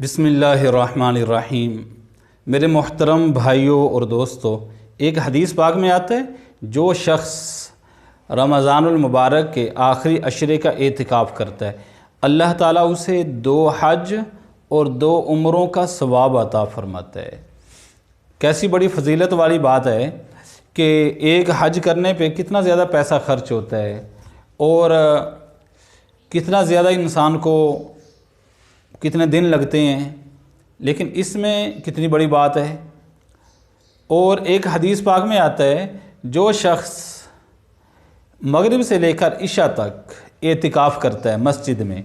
بسم اللہ الرحمن الرحیم۔ میرے محترم بھائیوں اور دوستو، ایک حدیث پاک میں آتا ہے جو شخص رمضان المبارک کے آخری عشرے کا اعتکاف کرتا ہے، اللہ تعالیٰ اسے 2 حج اور 2 عمروں کا ثواب عطا فرماتا ہے۔ کیسی بڑی فضیلت والی بات ہے کہ ایک حج کرنے پہ کتنا زیادہ پیسہ خرچ ہوتا ہے اور کتنا زیادہ انسان کو کتنے دن لگتے ہیں، لیکن اس میں کتنی بڑی بات ہے۔ اور ایک حدیث پاک میں آتا ہے جو شخص مغرب سے لے کر عشاء تک اعتکاف کرتا ہے مسجد میں،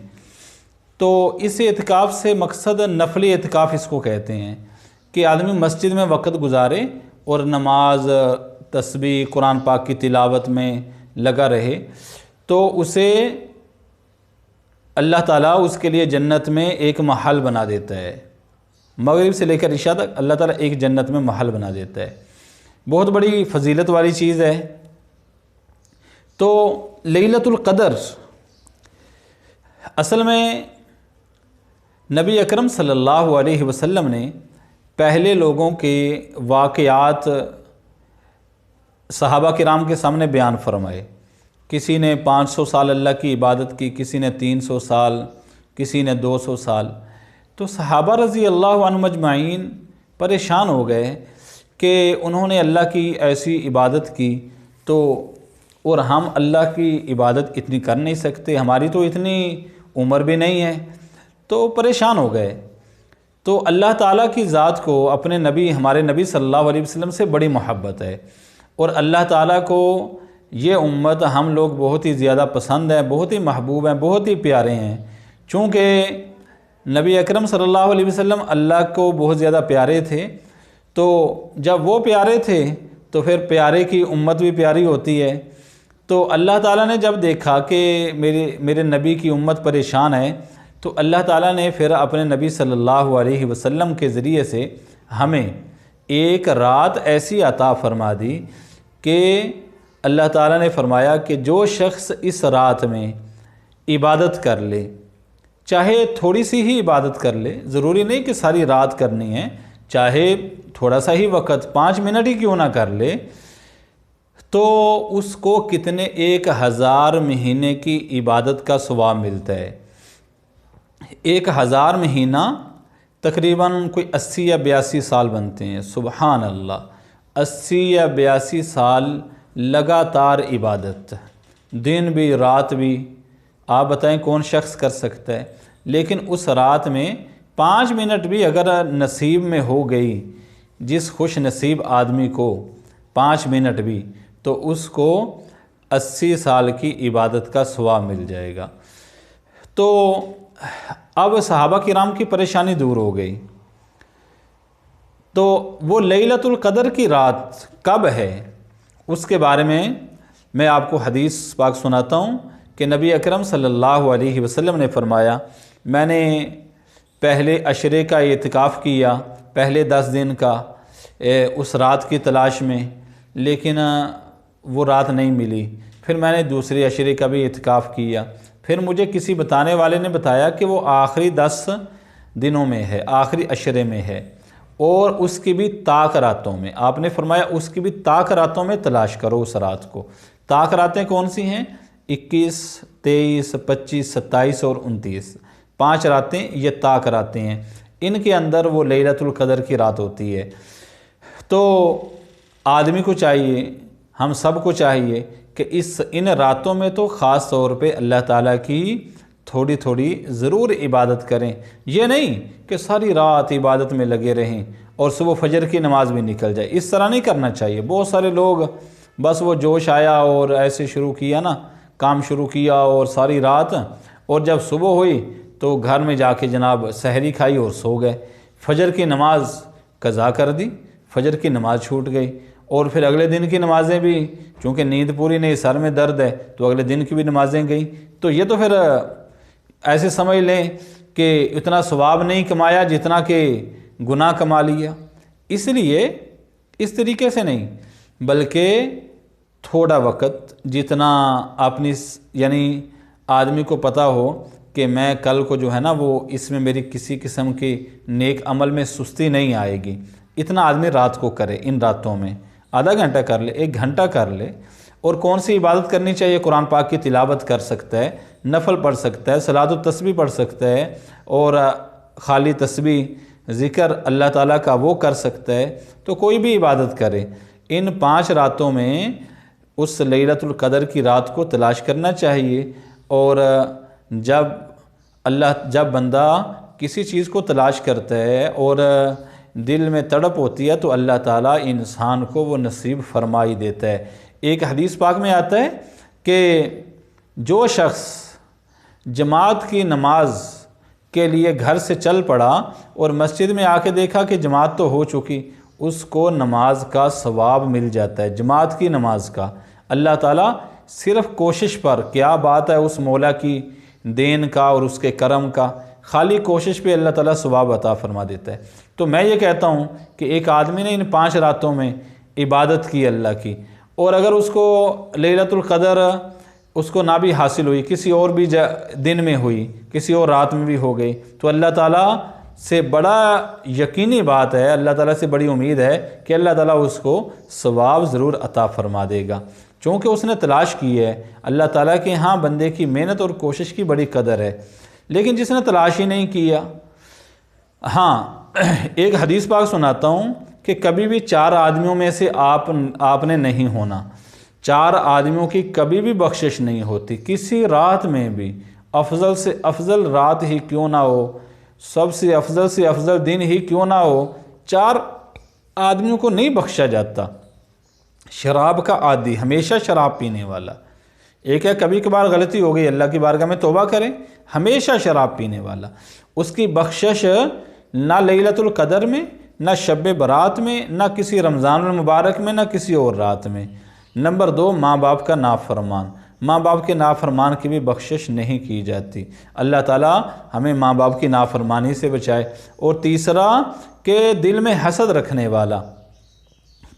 تو اس اعتکاف سے مقصد نفلی اعتکاف اس کو کہتے ہیں کہ آدمی مسجد میں وقت گزارے اور نماز، تسبیح، قرآن پاک کی تلاوت میں لگا رہے، تو اسے اللہ تعالیٰ اس کے لیے جنت میں ایک محل بنا دیتا ہے۔ مغرب سے لے کر عشاء تک اللہ تعالیٰ ایک جنت میں محل بنا دیتا ہے۔ بہت بڑی فضیلت والی چیز ہے۔ تو لیلۃ القدر اصل میں نبی اکرم صلی اللہ علیہ وسلم نے پہلے لوگوں کے واقعات صحابہ کرام کے سامنے بیان فرمائے۔ کسی نے 500 سال اللہ کی عبادت کی، کسی نے 300 سال، کسی نے 200 سال۔ تو صحابہ رضی اللہ عنہم اجمعین پریشان ہو گئے کہ انہوں نے اللہ کی ایسی عبادت کی تو اور ہم اللہ کی عبادت اتنی کر نہیں سکتے، ہماری تو اتنی عمر بھی نہیں ہے، تو پریشان ہو گئے۔ تو اللہ تعالیٰ کی ذات کو اپنے نبی، ہمارے نبی صلی اللہ علیہ وسلم سے بڑی محبت ہے، اور اللہ تعالیٰ کو یہ امت ہم لوگ بہت ہی زیادہ پسند ہے، بہت ہی محبوب ہیں، بہت ہی پیارے ہیں۔ چونکہ نبی اکرم صلی اللہ علیہ وسلم اللہ کو بہت زیادہ پیارے تھے، تو جب وہ پیارے تھے تو پھر پیارے کی امت بھی پیاری ہوتی ہے۔ تو اللہ تعالیٰ نے جب دیکھا کہ میرے نبی کی امت پریشان ہے، تو اللہ تعالیٰ نے پھر اپنے نبی صلی اللہ علیہ وسلم کے ذریعے سے ہمیں ایک رات ایسی عطا فرما دی کہ اللہ تعالیٰ نے فرمایا کہ جو شخص اس رات میں عبادت کر لے، چاہے تھوڑی سی ہی عبادت کر لے، ضروری نہیں کہ ساری رات کرنی ہے، چاہے تھوڑا سا ہی وقت 5 منٹ ہی کیوں نہ کر لے، تو اس کو کتنے 1000 مہینے کی عبادت کا ثواب ملتا ہے۔ 1000 مہینہ تقریباً کوئی 80 یا 82 سال بنتے ہیں۔ سبحان اللہ، 80 یا 82 سال لگاتار عبادت، دن بھی رات بھی، آپ بتائیں کون شخص کر سکتا ہے؟ لیکن اس رات میں 5 منٹ بھی اگر نصیب میں ہو گئی، جس خوش نصیب آدمی کو 5 منٹ بھی، تو اس کو 80 سال کی عبادت کا ثواب مل جائے گا۔ تو اب صحابہ کرام کی پریشانی دور ہو گئی۔ تو وہ لیلۃ القدر کی رات کب ہے، اس کے بارے میں آپ کو حدیث پاک سناتا ہوں کہ نبی اکرم صلی اللہ علیہ وسلم نے فرمایا، میں نے پہلے عشرے کا اعتکاف کیا، پہلے 10 دن کا، اس رات کی تلاش میں، لیکن وہ رات نہیں ملی۔ پھر میں نے دوسرے عشرے کا بھی اعتکاف کیا، پھر مجھے کسی بتانے والے نے بتایا کہ وہ آخری 10 دنوں میں ہے، آخری عشرے میں ہے، اور اس کی بھی طاق راتوں میں۔ آپ نے فرمایا اس کی بھی طاق راتوں میں تلاش کرو اس رات کو۔ طاق راتیں کون سی ہیں؟ 21، 23، 25، 27 اور 29، 5 راتیں یہ طاق راتیں ہیں۔ ان کے اندر وہ لیلۃ القدر کی رات ہوتی ہے۔ تو آدمی کو چاہیے، ہم سب کو چاہیے کہ ان راتوں میں تو خاص طور پہ اللہ تعالیٰ کی تھوڑی تھوڑی ضرور عبادت کریں۔ یہ نہیں کہ ساری رات عبادت میں لگے رہیں اور صبح فجر کی نماز بھی نکل جائے، اس طرح نہیں کرنا چاہیے۔ بہت سارے لوگ بس وہ جوش آیا اور ایسے شروع کیا نا، کام شروع کیا اور ساری رات، اور جب صبح ہوئی تو گھر میں جا کے جناب سحری کھائی اور سو گئے، فجر کی نماز قضا کر دی، فجر کی نماز چھوٹ گئی، اور پھر اگلے دن کی نمازیں بھی، چونکہ نیند پوری نہیں، سر میں درد ہے، تو اگلے دن کی بھی نمازیں گئیں۔ تو یہ تو پھر ایسے سمجھ لیں کہ اتنا ثواب نہیں کمایا جتنا کہ گناہ کما لیا۔ اس لیے اس طریقے سے نہیں، بلکہ تھوڑا وقت جتنا اپنی، یعنی آدمی کو پتہ ہو کہ میں کل کو جو ہے نا وہ اس میں میری کسی قسم کی نیک عمل میں سستی نہیں آئے گی، اتنا آدمی رات کو کرے، ان راتوں میں آدھا گھنٹہ کر لے، 1 گھنٹہ کر لے۔ اور کون سی عبادت کرنی چاہیے؟ قرآن پاک کی تلاوت کر سکتا ہے، نفل پڑھ سکتا ہے، صلاۃ التسبیح پڑھ سکتا ہے، اور خالی تسبیح ذکر اللہ تعالیٰ کا وہ کر سکتا ہے، تو کوئی بھی عبادت کرے۔ ان 5 راتوں میں اس لیلۃ القدر کی رات کو تلاش کرنا چاہیے، اور جب بندہ کسی چیز کو تلاش کرتا ہے اور دل میں تڑپ ہوتی ہے تو اللہ تعالیٰ انسان کو وہ نصیب فرمائی دیتا ہے۔ ایک حدیث پاک میں آتا ہے کہ جو شخص جماعت کی نماز کے لیے گھر سے چل پڑا اور مسجد میں آ کے دیکھا کہ جماعت تو ہو چکی، اس کو نماز کا ثواب مل جاتا ہے، جماعت کی نماز کا۔ اللہ تعالیٰ صرف کوشش پر، کیا بات ہے اس مولا کی دین کا اور اس کے کرم کا، خالی کوشش پہ اللہ تعالیٰ ثواب عطا فرما دیتا ہے۔ تو میں یہ کہتا ہوں کہ ایک آدمی نے ان 5 راتوں میں عبادت کی اللہ کی، اور اگر اس کو لیلۃ القدر اس کو نہ بھی حاصل ہوئی، کسی اور بھی دن میں ہوئی، کسی اور رات میں بھی ہو گئی، تو اللہ تعالیٰ سے بڑا یقینی بات ہے، اللہ تعالیٰ سے بڑی امید ہے کہ اللہ تعالیٰ اس کو ثواب ضرور عطا فرما دے گا، چونکہ اس نے تلاش کی ہے۔ اللہ تعالیٰ کے ہاں بندے کی محنت اور کوشش کی بڑی قدر ہے، لیکن جس نے تلاش ہی نہیں کیا۔ ہاں، ایک حدیث پاک سناتا ہوں کہ کبھی بھی 4 آدمیوں میں سے آپ نے نہیں ہونا، 4 آدمیوں کی کبھی بھی بخشش نہیں ہوتی، کسی رات میں بھی، افضل سے افضل رات ہی کیوں نہ ہو، سب سے افضل دن ہی کیوں نہ ہو، 4 آدمیوں کو نہیں بخشا جاتا۔ شراب کا عادی، ہمیشہ شراب پینے والا، ایک ہے کبھی کبھار غلطی ہو گئی اللہ کی بارگاہ میں توبہ کریں، ہمیشہ شراب پینے والا، اس کی بخشش نہ لیلۃ القدر میں، نہ شب برات میں، نہ کسی رمضان المبارک میں، نہ کسی اور رات میں۔ نمبر 2، ماں باپ کا نافرمان، ماں باپ کے نافرمان کی بھی بخشش نہیں کی جاتی۔ اللہ تعالیٰ ہمیں ماں باپ کی نافرمانی سے بچائے۔ اور تیسرا کہ دل میں حسد رکھنے والا،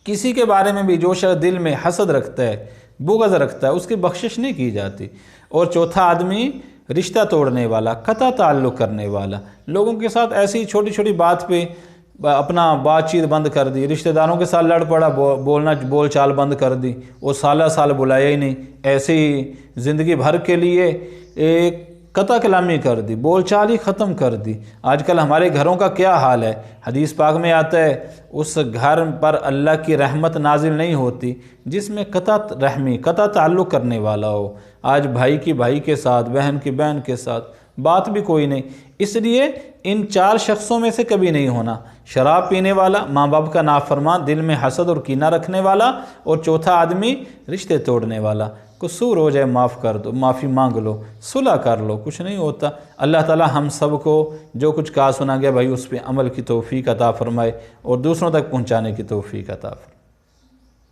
کسی کے بارے میں بھی جو شخص دل میں حسد رکھتا ہے، بغض رکھتا ہے، اس کی بخشش نہیں کی جاتی۔ اور چوتھا آدمی رشتہ توڑنے والا، قطع تعلق کرنے والا، لوگوں کے ساتھ ایسی چھوٹی چھوٹی بات پہ اپنا بات چیت بند کر دی، رشتہ داروں کے ساتھ لڑ پڑا، بول چال بند کر دی، وہ سال بلایا ہی نہیں، ایسے ہی زندگی بھر کے لیے ایک قطع کلامی کر دی، بول چال ہی ختم کر دی۔ آج کل ہمارے گھروں کا کیا حال ہے؟ حدیث پاک میں آتا ہے اس گھر پر اللہ کی رحمت نازل نہیں ہوتی جس میں قطع رحمی، قطع تعلق کرنے والا ہو۔ آج بھائی کی بھائی کے ساتھ، بہن کی بہن کے ساتھ بات بھی کوئی نہیں۔ اس لیے ان 4 شخصوں میں سے کبھی نہیں ہونا، شراب پینے والا، ماں باپ کا نافرمان، دل میں حسد اور کینہ رکھنے والا، اور چوتھا آدمی رشتے توڑنے والا۔ قصور ہو جائے معاف کر دو، معافی مانگ لو، صلح کر لو، کچھ نہیں ہوتا۔ اللہ تعالی ہم سب کو جو کچھ کہا سنا گیا بھائی اس پہ عمل کی توفیق عطا فرمائے اور دوسروں تک پہنچانے کی توفیق عطا فرمائے۔